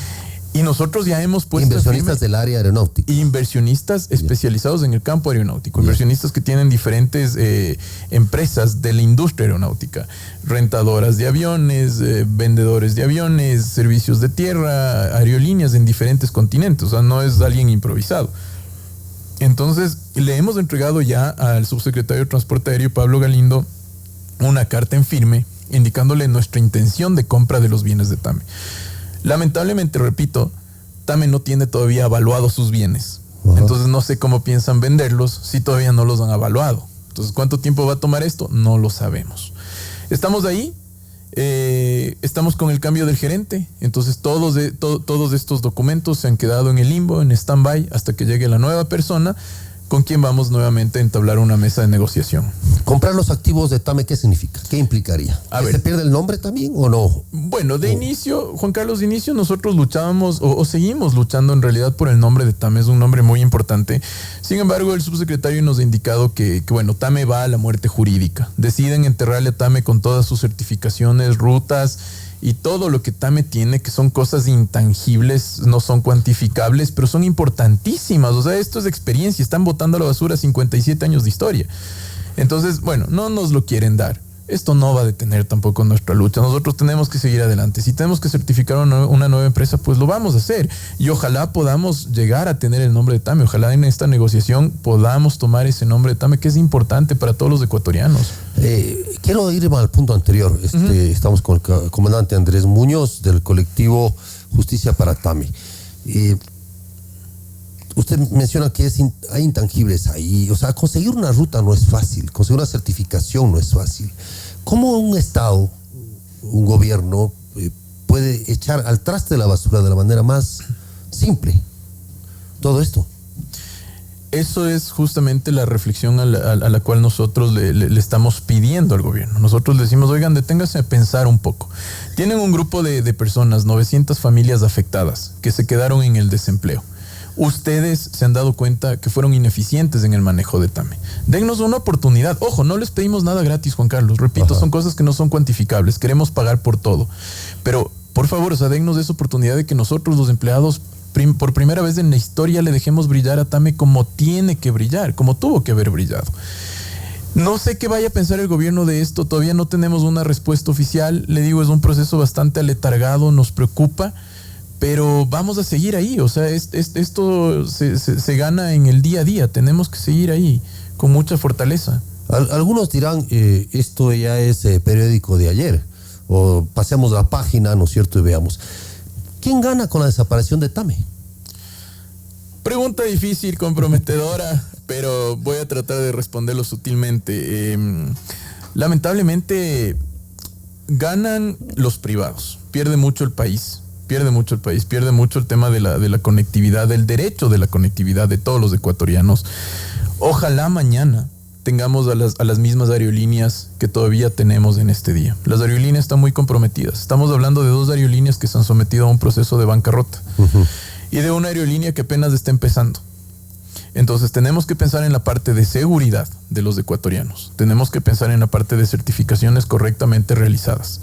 Y nosotros ya hemos puesto... Inversionistas del área aeronáutica. Inversionistas especializados en el campo aeronáutico. Inversionistas que tienen diferentes empresas de la industria aeronáutica. Rentadoras de aviones, vendedores de aviones, servicios de tierra, aerolíneas en diferentes continentes. O sea, no es alguien improvisado. Entonces, le hemos entregado ya al subsecretario de Transporte Aéreo, Pablo Galindo, una carta en firme indicándole nuestra intención de compra de los bienes de TAME. Lamentablemente, repito, TAME no tiene todavía evaluado sus bienes. Entonces no sé cómo piensan venderlos si todavía no los han evaluado. Entonces, ¿cuánto tiempo va a tomar esto? No lo sabemos. Estamos ahí, estamos con el cambio del gerente. Entonces todos estos documentos se han quedado en el limbo, en stand-by, hasta que llegue la nueva persona con quien vamos nuevamente a entablar una mesa de negociación. ¿Comprar los activos de TAME qué significa? ¿Qué implicaría? ¿Se pierde el nombre también o no? Bueno, inicio, Juan Carlos, de inicio nosotros luchábamos o seguimos luchando en realidad por el nombre de TAME, es un nombre muy importante. Sin embargo, el subsecretario nos ha indicado que TAME va a la muerte jurídica. Deciden enterrarle a TAME con todas sus certificaciones, rutas y todo lo que TAME tiene, que son cosas intangibles, no son cuantificables, pero son importantísimas. O sea, esto es experiencia, están botando a la basura 57 años de historia. Entonces, bueno, no nos lo quieren dar. Esto no va a detener tampoco nuestra lucha. Nosotros tenemos que seguir adelante. Si tenemos que certificar una nueva empresa, pues lo vamos a hacer. Y ojalá podamos llegar a tener el nombre de TAME. Ojalá en esta negociación podamos tomar ese nombre de TAME, que es importante para todos los ecuatorianos. Quiero ir al punto anterior. Estamos con el comandante Andrés Muñoz del colectivo Justicia para TAME. Usted menciona que hay intangibles ahí. O sea, conseguir una ruta no es fácil. Conseguir una certificación no es fácil. ¿Cómo un Estado, un gobierno, puede echar al traste de la basura de la manera más simple todo esto? Eso es justamente la reflexión a la cual nosotros le estamos pidiendo al gobierno. Nosotros le decimos, oigan, deténganse a pensar un poco. Tienen un grupo de personas, 900 familias afectadas, que se quedaron en el desempleo. Ustedes se han dado cuenta que fueron ineficientes en el manejo de TAME. Dennos una oportunidad. Ojo, no les pedimos nada gratis, Juan Carlos. Repito, son cosas que no son cuantificables. Queremos pagar por todo. Pero, por favor, dennos esa oportunidad de que nosotros, los empleados, por primera vez en la historia, le dejemos brillar a TAME como tiene que brillar, como tuvo que haber brillado. No sé qué vaya a pensar el gobierno de esto. Todavía no tenemos una respuesta oficial. Le digo, es un proceso bastante aletargado, nos preocupa. Pero vamos a seguir ahí, o sea, esto se gana en el día a día, tenemos que seguir ahí con mucha fortaleza. Algunos dirán, esto ya es periódico de ayer, o pasemos la página, ¿no es cierto?, y veamos. ¿Quién gana con la desaparición de TAME? Pregunta difícil, comprometedora, pero voy a tratar de responderlo sutilmente. Lamentablemente, ganan los privados, pierde mucho el país. Pierde mucho el tema de la conectividad, del derecho de la conectividad de todos los ecuatorianos. Ojalá mañana tengamos a las mismas aerolíneas que todavía tenemos en este día. Las aerolíneas están muy comprometidas. Estamos hablando de 2 aerolíneas que se han sometido a un proceso de bancarrota y de una aerolínea que apenas está empezando. Entonces tenemos que pensar en la parte de seguridad de los ecuatorianos. Tenemos que pensar en la parte de certificaciones correctamente realizadas.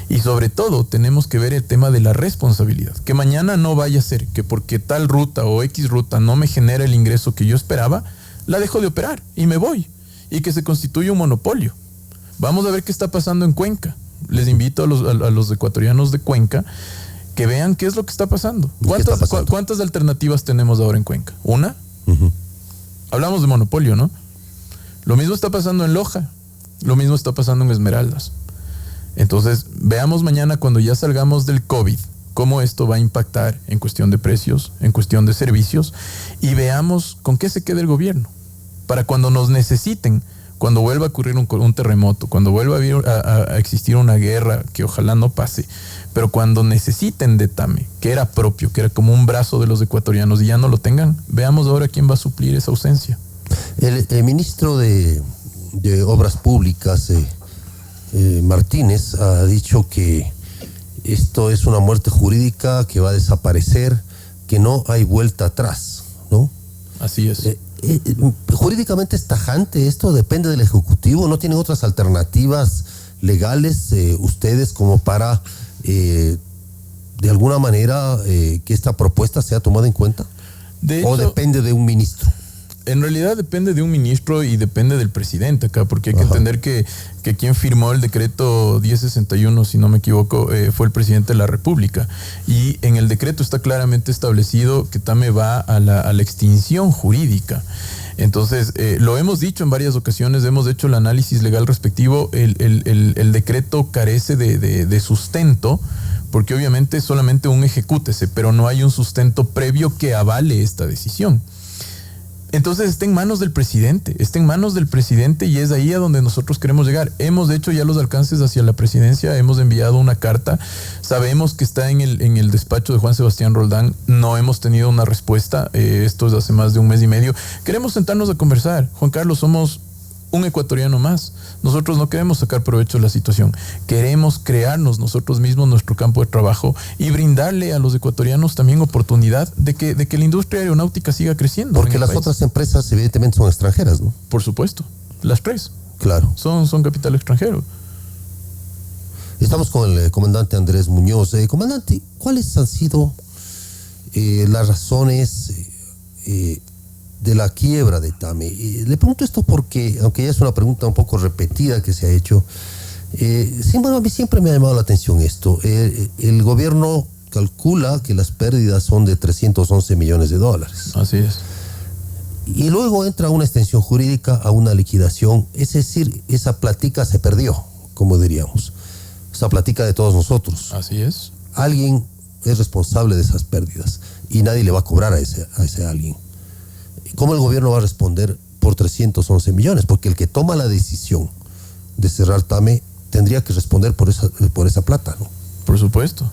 Y sobre todo tenemos que ver el tema de la responsabilidad. Que mañana no vaya a ser que porque tal ruta o X ruta no me genera el ingreso que yo esperaba, la dejo de operar y me voy. Y que se constituya un monopolio. Vamos a ver qué está pasando en Cuenca. Les invito a los ecuatorianos de Cuenca que vean qué es lo que está pasando. ¿Cuántas alternativas tenemos ahora en Cuenca? ¿Una? Hablamos de monopolio, ¿no? Lo mismo está pasando en Loja. Lo mismo está pasando en Esmeraldas. Entonces, veamos mañana cuando ya salgamos del COVID, cómo esto va a impactar en cuestión de precios, en cuestión de servicios, y veamos con qué se queda el gobierno, para cuando nos necesiten cuando vuelva a ocurrir un terremoto, cuando vuelva a existir una guerra, que ojalá no pase, pero cuando necesiten de TAME, que era propio, que era como un brazo de los ecuatorianos y ya no lo tengan, veamos ahora quién va a suplir esa ausencia. El ministro de Obras Públicas, Martínez, ha dicho que esto es una muerte jurídica que va a desaparecer, que no hay vuelta atrás, ¿no? Así es. Jurídicamente es tajante, esto depende del Ejecutivo, ¿no tienen otras alternativas legales ustedes como para de alguna manera que esta propuesta sea tomada en cuenta? ¿O depende de un ministro? En realidad depende de un ministro y depende del presidente acá, porque hay que entender que quien firmó el decreto 1061, si no me equivoco, fue el presidente de la República. Y en el decreto está claramente establecido que TAME va a la extinción jurídica. Entonces, lo hemos dicho en varias ocasiones, hemos hecho el análisis legal respectivo, el decreto carece de sustento, porque obviamente es solamente un ejecútese, pero no hay un sustento previo que avale esta decisión. Entonces está en manos del presidente y es ahí a donde nosotros queremos llegar. Hemos hecho ya los alcances hacia la presidencia, hemos enviado una carta, sabemos que está en el despacho de Juan Sebastián Roldán, no hemos tenido una respuesta, esto es hace más de un mes y medio. Queremos sentarnos a conversar. Juan Carlos, somos un ecuatoriano más. Nosotros no queremos sacar provecho de la situación. Queremos crearnos nosotros mismos nuestro campo de trabajo y brindarle a los ecuatorianos también oportunidad de que la industria aeronáutica siga creciendo. Porque las otras empresas evidentemente son extranjeras, ¿no? Por supuesto. Las tres. Claro. Son capital extranjero. Estamos con el comandante Andrés Muñoz. Comandante, ¿cuáles han sido las razones de la quiebra de TAME? Le pregunto esto porque, aunque ya es una pregunta un poco repetida que se ha hecho, a mí siempre me ha llamado la atención esto. El gobierno calcula que las pérdidas son de 311 millones de dólares. Así es. Y luego entra una extensión jurídica a una liquidación, es decir, esa platica se perdió, como diríamos. Esa platica de todos nosotros. Así es. Alguien es responsable de esas pérdidas y nadie le va a cobrar a ese alguien. ¿Cómo el gobierno va a responder por 311 millones? Porque el que toma la decisión de cerrar TAME tendría que responder por esa plata, ¿no? Por supuesto.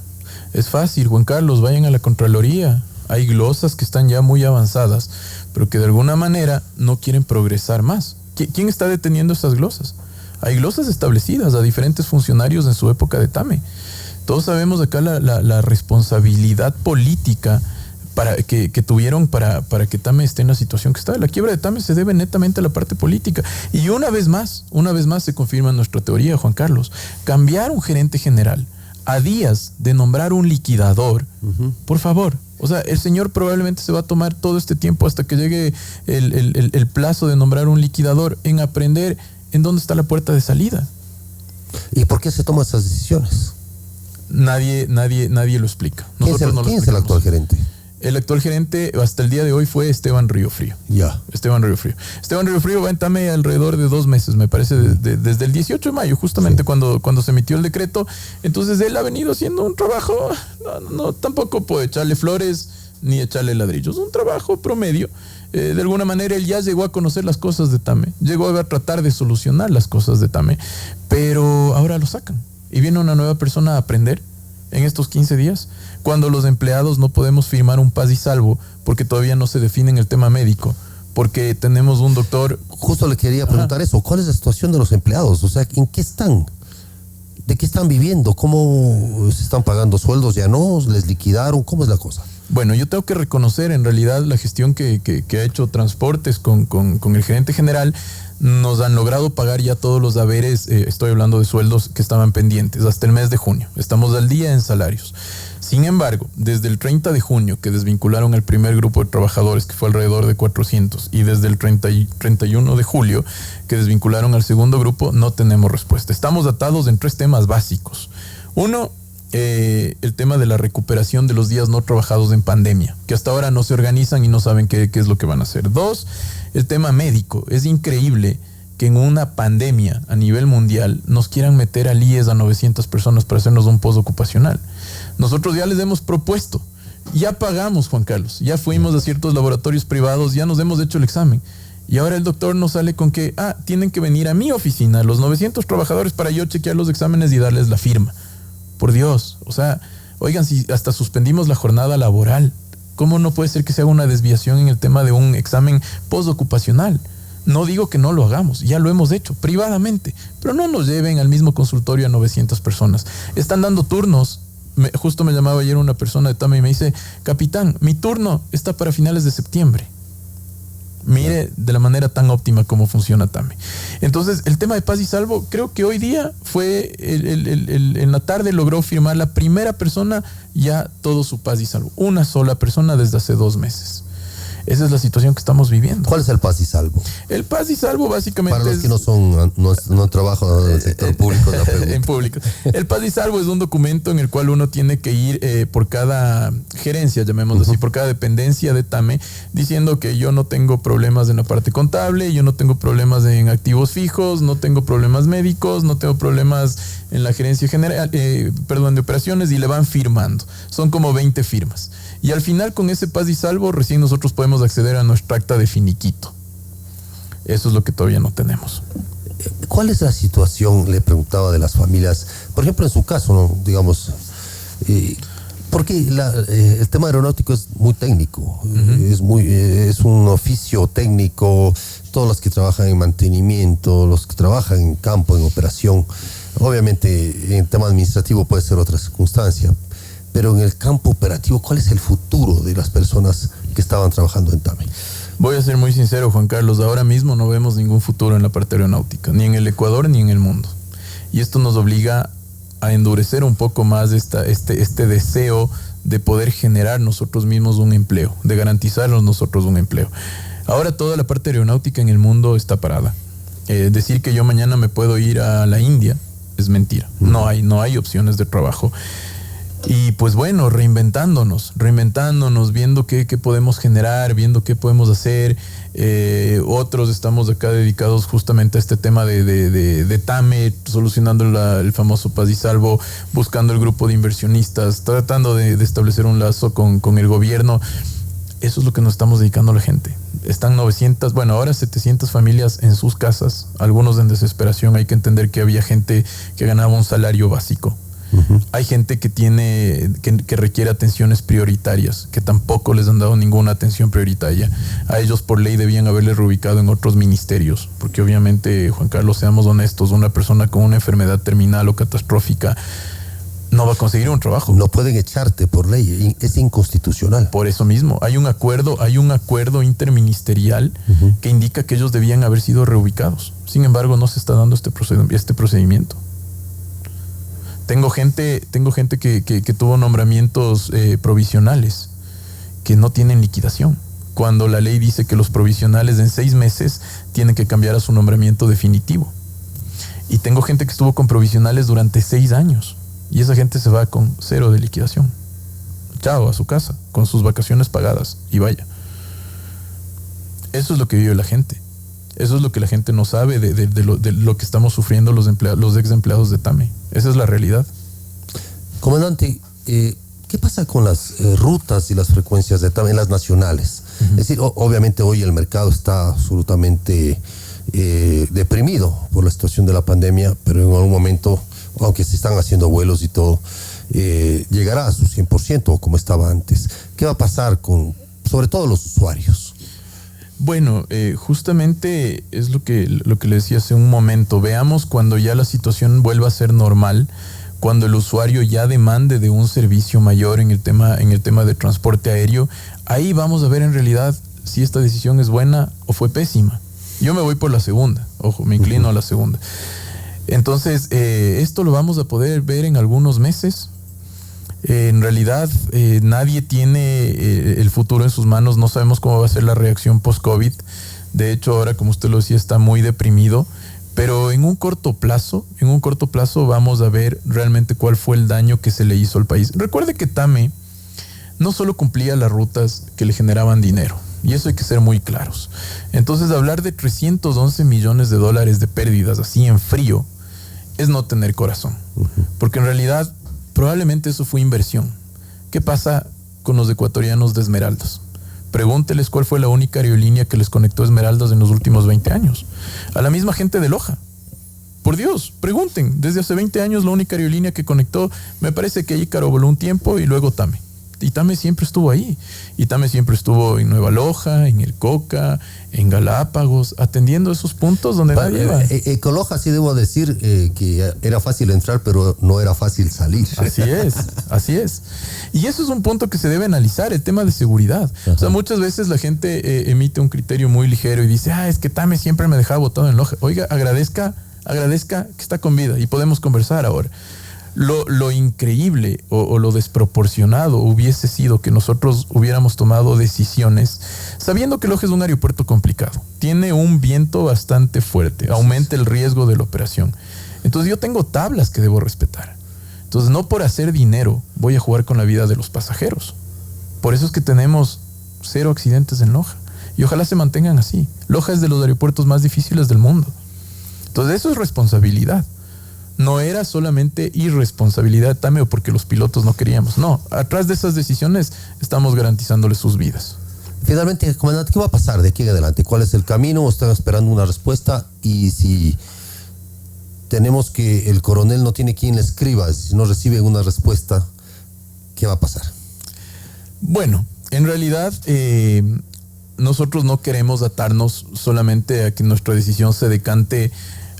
Es fácil, Juan Carlos, vayan a la Contraloría. Hay glosas que están ya muy avanzadas, pero que de alguna manera no quieren progresar más. ¿Quién está deteniendo esas glosas? Hay glosas establecidas a diferentes funcionarios en su época de TAME. Todos sabemos acá la responsabilidad política que tuvieron para que TAME esté en la situación que está. La quiebra de TAME se debe netamente a la parte política. Y una vez más se confirma nuestra teoría, Juan Carlos. Cambiar un gerente general a días de nombrar un liquidador, por favor. O sea, el señor probablemente se va a tomar todo este tiempo hasta que llegue el plazo de nombrar un liquidador en aprender en dónde está la puerta de salida. ¿Y por qué se toman esas decisiones? Nadie lo explica. ¿Quién es el actual gerente? El actual gerente hasta el día de hoy fue Esteban Riofrío. Ya. Esteban Riofrío va en TAME alrededor de 2 meses, me parece, desde el 18 de mayo, justamente cuando se emitió el decreto. Entonces él ha venido haciendo un trabajo, no tampoco puedo echarle flores ni echarle ladrillos, un trabajo promedio. De alguna manera él ya llegó a conocer las cosas de TAME, llegó a tratar de solucionar las cosas de TAME, pero ahora lo sacan y viene una nueva persona a aprender en estos 15 días, cuando los empleados no podemos firmar un paz y salvo porque todavía no se define en el tema médico, porque tenemos un doctor... Justo le quería preguntar eso, ¿cuál es la situación de los empleados? O sea, ¿en qué están? ¿De qué están viviendo? ¿Cómo se están pagando sueldos? ¿Ya no? ¿Les liquidaron? ¿Cómo es la cosa? Bueno, yo tengo que reconocer en realidad la gestión que ha hecho Transportes con el gerente general. Nos han logrado pagar ya todos los haberes, estoy hablando de sueldos que estaban pendientes, hasta el mes de junio. Estamos al día en salarios. Sin embargo, desde el 30 de junio, que desvincularon al primer grupo de trabajadores, que fue alrededor de 400, y desde el 31 de julio, que desvincularon al segundo grupo, no tenemos respuesta. Estamos atados en 3 temas básicos. Uno, el tema de la recuperación de los días no trabajados en pandemia, que hasta ahora no se organizan y no saben qué es lo que van a hacer. 2, el tema médico. Es increíble que en una pandemia a nivel mundial nos quieran meter al IES a 900 personas para hacernos un postocupacional. Nosotros ya les hemos propuesto, ya pagamos, Juan Carlos, ya fuimos a ciertos laboratorios privados, ya nos hemos hecho el examen Y ahora el doctor nos sale con que, tienen que venir a mi oficina, los 900 trabajadores, para yo chequear los exámenes y darles la firma. Por Dios, o sea, oigan, si hasta suspendimos la jornada laboral, ¿cómo no puede ser que se haga una desviación en el tema de un examen postocupacional? No digo que no lo hagamos, ya lo hemos hecho privadamente, pero no nos lleven al mismo consultorio a 900 personas. Están dando turnos. Justo me llamaba ayer una persona de Tame y me dice, capitán, mi turno está para finales de septiembre. Mire de la manera tan óptima cómo funciona Tame. Entonces, el tema de Paz y Salvo, creo que hoy día fue, en la tarde logró firmar la primera persona ya todo su Paz y Salvo. Una sola persona desde hace 2 meses. Esa es la situación que estamos viviendo. ¿Cuál es el Paz y Salvo? El Paz y Salvo básicamente para los que no trabajan en el sector público. En público. El Paz y Salvo es un documento en el cual uno tiene que ir por cada gerencia, llamémoslo así, por cada dependencia de TAME, diciendo que yo no tengo problemas en la parte contable, yo no tengo problemas en activos fijos, no tengo problemas médicos, no tengo problemas en la gerencia general, de operaciones, y le van firmando. Son como 20 firmas. Y al final, con ese Paz y Salvo, recién nosotros podemos acceder a nuestra acta de finiquito. Eso es lo que todavía no tenemos. ¿Cuál es la situación, le preguntaba, de las familias? Por ejemplo, en su caso, ¿no? Digamos, porque el tema aeronáutico es muy técnico, es un oficio técnico. Todos los que trabajan en mantenimiento, los que trabajan en campo, en operación, obviamente en tema administrativo puede ser otra circunstancia, pero en el campo operativo, ¿cuál es el futuro de las personas que estaban trabajando en TAME? Voy a ser muy sincero, Juan Carlos, ahora mismo no vemos ningún futuro en la parte aeronáutica, ni en el Ecuador ni en el mundo. Y esto nos obliga a endurecer un poco más este deseo de poder generar nosotros mismos un empleo, de garantizarnos nosotros un empleo. Ahora toda la parte aeronáutica en el mundo está parada. Decir que yo mañana me puedo ir a la India es mentira. No hay opciones de trabajo. Y pues bueno, reinventándonos, viendo qué podemos generar, viendo qué podemos hacer. Otros estamos acá dedicados justamente a este tema de TAME, solucionando el famoso Paz y Salvo, buscando el grupo de inversionistas, tratando de establecer un lazo con el gobierno. Eso es lo que nos estamos dedicando a la gente. Están 900, ahora 700 familias en sus casas, algunos en desesperación. Hay que entender que había gente que ganaba un salario básico. Hay gente que requiere atenciones prioritarias, que tampoco les han dado ninguna atención prioritaria. A ellos por ley debían haberles reubicado en otros ministerios, porque obviamente, Juan Carlos, seamos honestos, una persona con una enfermedad terminal o catastrófica no va a conseguir un trabajo. No pueden echarte por ley, es inconstitucional. Por eso mismo, hay un acuerdo interministerial que indica que ellos debían haber sido reubicados. Sin embargo, no se está dando este procedimiento. Tengo gente que tuvo nombramientos provisionales que no tienen liquidación, cuando la ley dice que los provisionales en 6 meses tienen que cambiar a su nombramiento definitivo. Y tengo gente que estuvo con provisionales durante 6 años y esa gente se va con 0 de liquidación. Chao, a su casa, con sus vacaciones pagadas y vaya. Eso es lo que vive la gente. Eso es lo que la gente no sabe de lo que estamos sufriendo los ex empleados de TAME. Esa es la realidad. Comandante, ¿qué pasa con las rutas y las frecuencias de TAME, las nacionales? Es decir, obviamente hoy el mercado está absolutamente deprimido por la situación de la pandemia, pero en algún momento, aunque se están haciendo vuelos y todo, llegará a su 100% como estaba antes. ¿Qué va a pasar con, sobre todo, los usuarios? Bueno, justamente es lo que le decía hace un momento. Veamos cuando ya la situación vuelva a ser normal, cuando el usuario ya demande de un servicio mayor en el tema de transporte aéreo. Ahí vamos a ver en realidad si esta decisión es buena o fue pésima. Yo me voy por la segunda, ojo, me inclino a la segunda. Entonces, esto lo vamos a poder ver en algunos meses. En realidad, nadie tiene el futuro en sus manos. No sabemos cómo va a ser la reacción post-COVID. De hecho, ahora, como usted lo decía, está muy deprimido. Pero en un corto plazo vamos a ver realmente cuál fue el daño que se le hizo al país. Recuerde que TAME no solo cumplía las rutas que le generaban dinero. Y eso hay que ser muy claros. Entonces, hablar de $311 millones de pérdidas así en frío es no tener corazón. Porque en realidad probablemente eso fue inversión. ¿Qué pasa con los ecuatorianos de Esmeraldas? Pregúnteles cuál fue la única aerolínea que les conectó Esmeraldas en los últimos 20 años. A la misma gente de Loja. Por Dios, pregunten. Desde hace 20 años la única aerolínea que conectó, me parece que Ícaro voló un tiempo y luego TAME. Y TAME siempre estuvo ahí. Y TAME siempre estuvo en Nueva Loja, en El Coca, en Galápagos, atendiendo esos puntos donde nadie iba. Con Loja sí debo decir que era fácil entrar, pero no era fácil salir. Así es, así es. Y eso es un punto que se debe analizar, el tema de seguridad. Ajá. O sea, muchas veces la gente emite un criterio muy ligero y dice, es que TAME siempre me dejaba botado en Loja. Oiga, agradezca que está con vida y podemos conversar ahora. Lo increíble o lo desproporcionado hubiese sido que nosotros hubiéramos tomado decisiones sabiendo que Loja es un aeropuerto complicado. Tiene un viento bastante fuerte, aumenta el riesgo de la operación. Entonces yo tengo tablas que debo respetar. Entonces no por hacer dinero voy a jugar con la vida de los pasajeros. Por eso es que tenemos 0 accidentes en Loja. Y ojalá se mantengan así. Loja es de los aeropuertos más difíciles del mundo. Entonces eso es responsabilidad. No era solamente irresponsabilidad de TAME o porque los pilotos no queríamos. No, atrás de esas decisiones estamos garantizándoles sus vidas. Finalmente, comandante, ¿qué va a pasar de aquí en adelante? ¿Cuál es el camino? ¿Están esperando una respuesta? Y si tenemos que el coronel no tiene quien le escriba, si no recibe una respuesta, ¿qué va a pasar? Bueno, en realidad nosotros no queremos atarnos solamente a que nuestra decisión se decante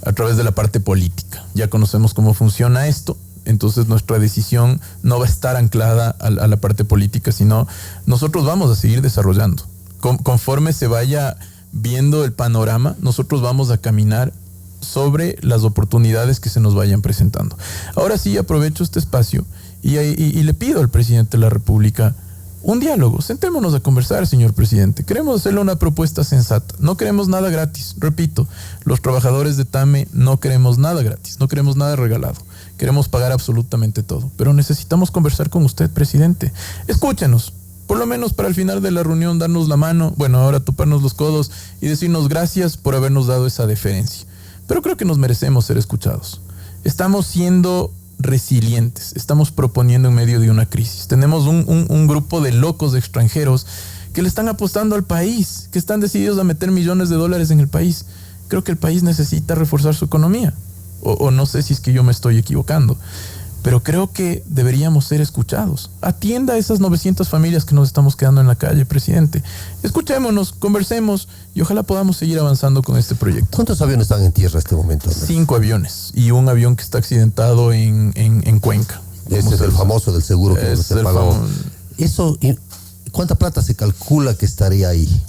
a través de la parte política. Ya conocemos cómo funciona esto, entonces nuestra decisión no va a estar anclada a la parte política, sino nosotros vamos a seguir desarrollando. Conforme se vaya viendo el panorama, nosotros vamos a caminar sobre las oportunidades que se nos vayan presentando. Ahora sí, aprovecho este espacio y le pido al presidente de la República un diálogo. Sentémonos a conversar, señor presidente. Queremos hacerle una propuesta sensata. No queremos nada gratis. Repito, los trabajadores de TAME no queremos nada gratis. No queremos nada regalado. Queremos pagar absolutamente todo. Pero necesitamos conversar con usted, presidente. Escúchenos. Por lo menos para el final de la reunión darnos la mano, bueno, ahora toparnos los codos y decirnos gracias por habernos dado esa deferencia. Pero creo que nos merecemos ser escuchados. Estamos siendo resilientes, estamos proponiendo en medio de una crisis. Tenemos un grupo de locos extranjeros que le están apostando al país, que están decididos a meter millones de dólares en el país. Creo que el país necesita reforzar su economía. O no sé si es que yo me estoy equivocando, pero creo que deberíamos ser escuchados. Atienda a esas 900 familias que nos estamos quedando en la calle, presidente. Escuchémonos, conversemos y ojalá podamos seguir avanzando con este proyecto. ¿Cuántos aviones están en tierra en este momento? 5 aviones y un avión que está accidentado en Cuenca. Ese es el famoso del seguro que no se pagó. Eso, ¿cuánta plata se calcula que estaría ahí?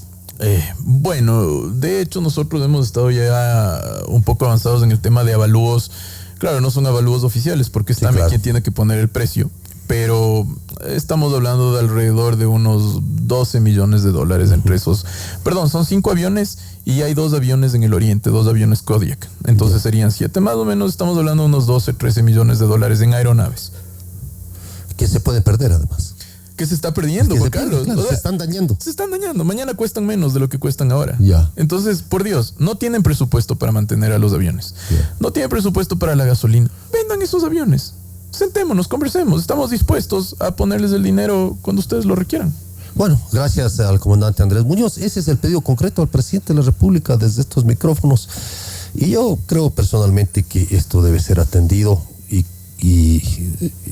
Bueno, de hecho nosotros hemos estado ya un poco avanzados en el tema de avalúos. Claro, no son avalúos oficiales porque es TAME quien tiene que poner el precio, pero estamos hablando de alrededor de unos 12 millones de dólares entre esos. Perdón, son 5 aviones y hay 2 aviones en el oriente, 2 aviones Kodiak. Entonces serían 7, más o menos estamos hablando de unos 12, 13 millones de dólares en aeronaves. Que se puede perder además. Que se está perdiendo, Juan Carlos. Claro, se están dañando. Se están dañando. Mañana cuestan menos de lo que cuestan ahora. Ya. Entonces, por Dios, no tienen presupuesto para mantener a los aviones. No tienen presupuesto para la gasolina. Vendan esos aviones. Sentémonos, conversemos. Estamos dispuestos a ponerles el dinero cuando ustedes lo requieran. Bueno, gracias al comandante Andrés Muñoz. Ese es el pedido concreto al presidente de la República desde estos micrófonos. Y yo creo personalmente que esto debe ser atendido y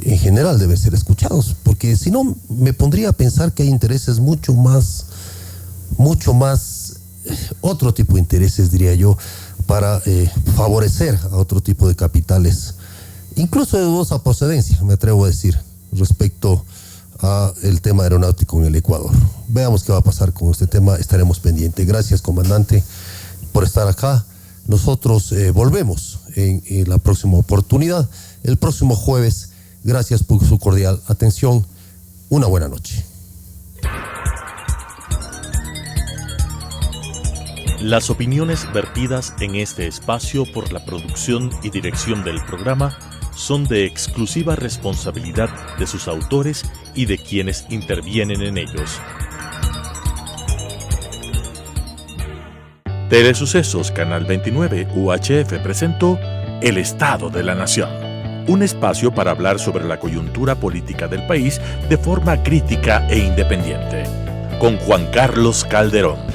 en general debe ser escuchados, porque si no me pondría a pensar que hay intereses mucho más, otro tipo de intereses, diría yo, para favorecer a otro tipo de capitales, incluso de dudosa procedencia, me atrevo a decir, respecto a el tema aeronáutico en el Ecuador. Veamos qué va a pasar con este tema, estaremos pendientes. Gracias, comandante, por estar acá. Nosotros volvemos en la próxima oportunidad, el próximo jueves. Gracias por su cordial atención. Una buena noche. Las opiniones vertidas en este espacio por la producción y dirección del programa son de exclusiva responsabilidad de sus autores y de quienes intervienen en ellos. Telesucesos Canal 29 UHF presentó El Estado de la Nación, un espacio para hablar sobre la coyuntura política del país de forma crítica e independiente. con Juan Carlos Calderón.